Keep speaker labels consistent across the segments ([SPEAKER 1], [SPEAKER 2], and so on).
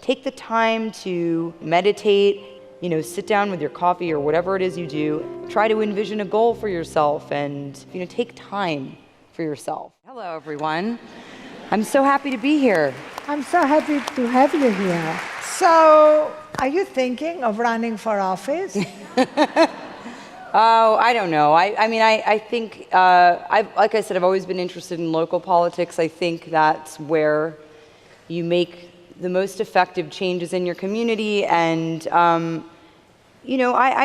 [SPEAKER 1] take the time to meditate, sit down with your coffee or whatever it is you do. Try to envision a goal for yourself and, take time for yourself. Hello, everyone. I'm so happy to be here.
[SPEAKER 2] I'm so happy to have you here. So, are you thinking of running for office?
[SPEAKER 1] Oh, I don't know. I think, like I said, I've always been interested in local politics. I think that's where you make the most effective changes in your community. And, I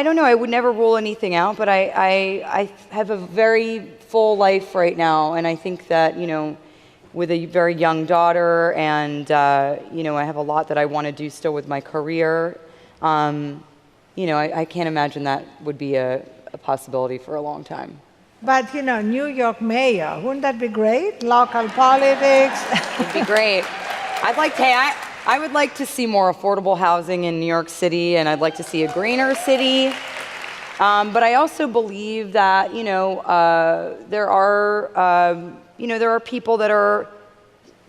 [SPEAKER 1] don't know. I would never rule anything out, but I have a very full life right now. And I think that, with a very young daughter and, I have a lot that I want to do still with my career. I can't imagine that would be a possibility for a long time.
[SPEAKER 2] But, New York mayor, wouldn't that be great? Local politics.
[SPEAKER 1] It'd be great. I would like to see more affordable housing in New York City, and I'd like to see a greener city. But I also believe that, there are people that are,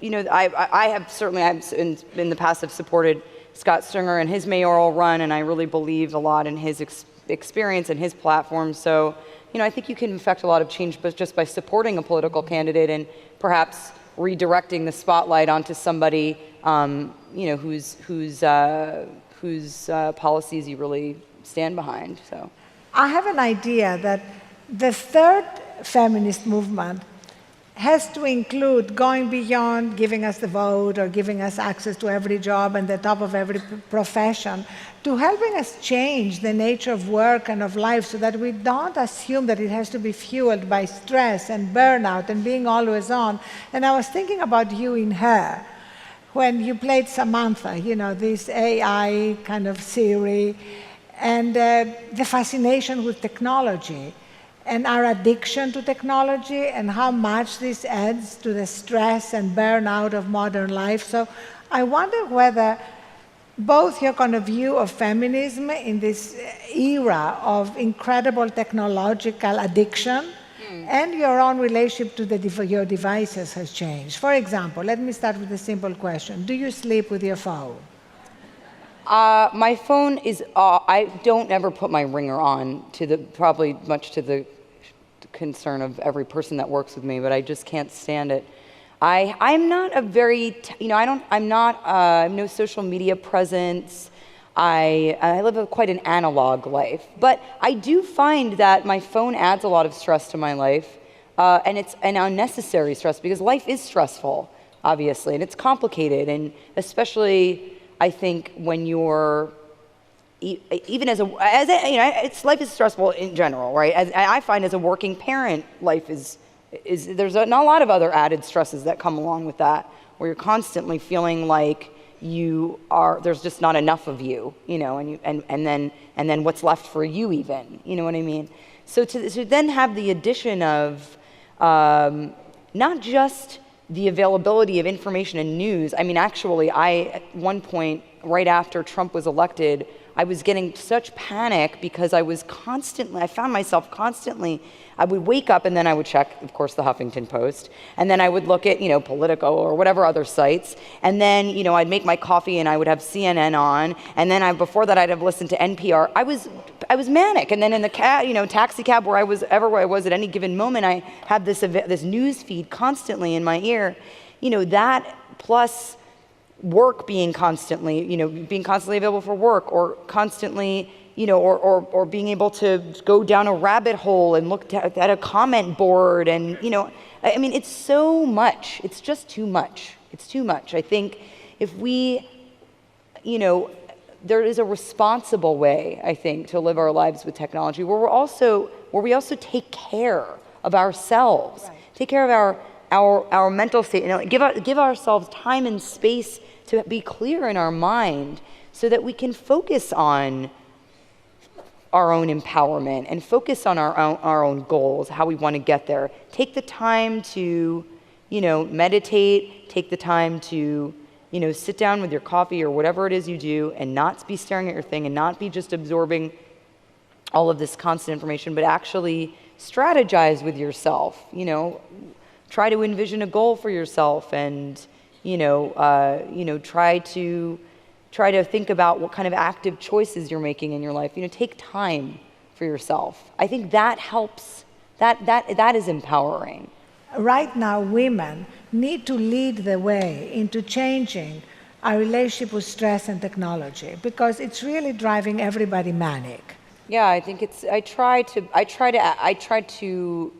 [SPEAKER 1] I have certainly, in the past have supported Scott Stringer and his mayoral run, and I really believe a lot in his experience and his platform. So, I think you can affect a lot of change just by supporting a political candidate and perhaps redirecting the spotlight onto somebody, whose policies you really stand behind. So,
[SPEAKER 2] I have an idea that the third feminist movement has to include going beyond giving us the vote or giving us access to every job and the top of every profession, to helping us change the nature of work and of life so that we don't assume that it has to be fueled by stress and burnout and being always on. And I was thinking about you in Her, when you played Samantha, this AI kind of Siri, and the fascination with technology and our addiction to technology and how much this adds to the stress and burnout of modern life. So I wonder whether both your kind of view of feminism in this era of incredible technological addiction and your own relationship to your devices has changed. For example, let me start with a simple question. Do you sleep with your phone?
[SPEAKER 1] My phone is, I don't ever put my ringer on, probably much to the concern of every person that works with me, but I just can't stand it. I'm not a very, I have no social media presence. I live quite an analog life, but I do find that my phone adds a lot of stress to my life, and it's an unnecessary stress because life is stressful, obviously, and it's complicated, and especially I think when you're even life is stressful in general, right? I find as a working parent, life is there's not a lot of other added stresses that come along with that, where you're constantly feeling like there's just not enough of you, and then what's left for you even, you know what I mean? So to then have the addition of not just the availability of information and news. I mean, actually, at one point, right after Trump was elected, I was getting such panic because I found myself constantly, I would wake up and then I would check, of course, the Huffington Post, and then I would look at, Politico or whatever other sites, and then, I'd make my coffee and I would have CNN on, and then before that I'd have listened to NPR. I was manic, and then in the taxi cab, wherever I was at any given moment, I had this news feed constantly in my ear, that plus work being constantly available for work, or constantly, or being able to go down a rabbit hole and look at a comment board, and I mean, it's so much. It's just too much. It's too much. I think if we, there is a responsible way, I think, to live our lives with technology, where we also take care of ourselves, right. Take care of our mental state, give ourselves time and space to be clear in our mind so that we can focus on our own empowerment and focus on our own goals, how we want to get there. Take the time to, meditate, take the time to, sit down with your coffee or whatever it is you do and not be staring at your thing and not be just absorbing all of this constant information, but actually strategize with yourself, try to envision a goal for yourself and, try to, try to think about what kind of active choices you're making in your life. Take time for yourself. I think that helps. That is empowering.
[SPEAKER 2] Right now, women need to lead the way into changing our relationship with stress and technology, because it's really driving everybody manic.
[SPEAKER 1] Yeah, I think it's. I try to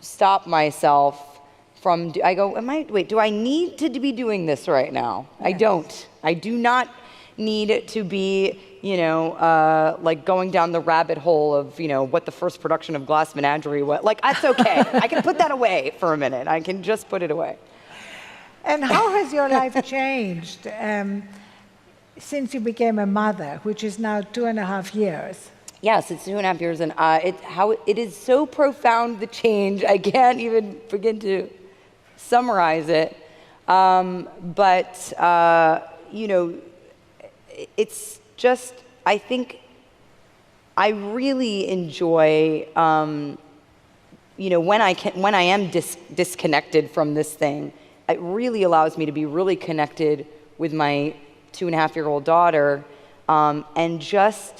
[SPEAKER 1] stop myself from. I go. Wait. Do I need to be doing this right now? Yes. I don't. I do not need it to be. Like going down the rabbit hole of what the first production of Glass Menagerie was. Like, that's okay. I can put that away for a minute. I can just put it away.
[SPEAKER 2] And how has your life changed since you became a mother, which is now 2.5 years?
[SPEAKER 1] Yes, it's 2.5 years, and it is so profound, the change. I can't even begin to summarize it. But it's just, I think I really enjoy, when I am disconnected from this thing. It really allows me to be really connected with my 2.5-year-old daughter, and just,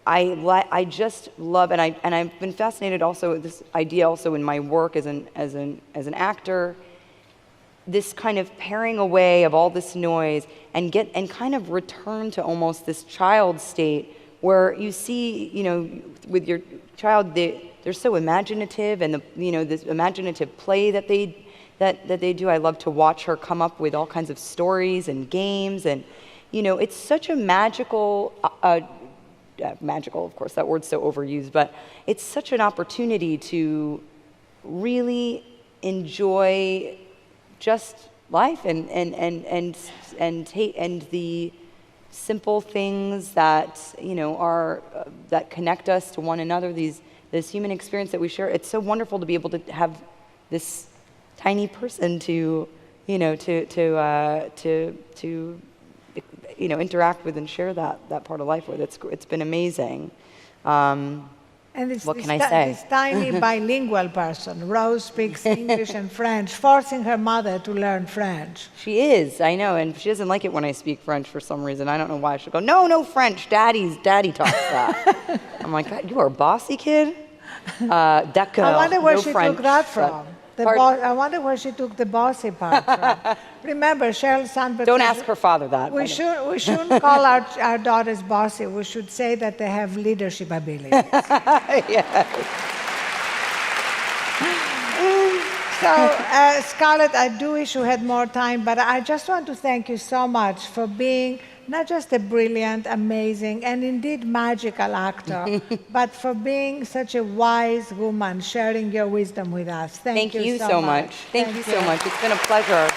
[SPEAKER 1] I just love, and I've been fascinated also with this idea also in my work as an actor. This kind of paring away of all this noise and kind of return to almost this child state where you see, with your child, they're so imaginative, and this imaginative play that they do. I love to watch her come up with all kinds of stories and games, and it's such a magical, of course, that word's so overused, but it's such an opportunity to really enjoy just life and the simple things that are that connect us to one another. This human experience that we share. It's so wonderful to be able to have this tiny person to interact with and share that part of life with. It's been amazing.
[SPEAKER 2] And it's
[SPEAKER 1] what can I say?
[SPEAKER 2] This tiny bilingual person. Rose speaks English and French, forcing her mother to learn French.
[SPEAKER 1] She is, I know, and she doesn't like it when I speak French for some reason. I don't know why. She'll go, no French, Daddy talks that. I'm like, you are a bossy kid? D'accord.
[SPEAKER 2] I wonder where
[SPEAKER 1] no
[SPEAKER 2] she
[SPEAKER 1] French,
[SPEAKER 2] took that from. I wonder where she took the bossy part from. Remember, Sheryl Sandberg.
[SPEAKER 1] Don't ask her father that.
[SPEAKER 2] We shouldn't call our daughters bossy. We should say that they have leadership abilities.
[SPEAKER 1] Yes.
[SPEAKER 2] So, Scarlett, I do wish you had more time, but I just want to thank you so much for being not just a brilliant, amazing, and indeed magical actor, but for being such a wise woman, sharing your wisdom with us. Thank you so much.
[SPEAKER 1] Thank you so much. It's been a pleasure.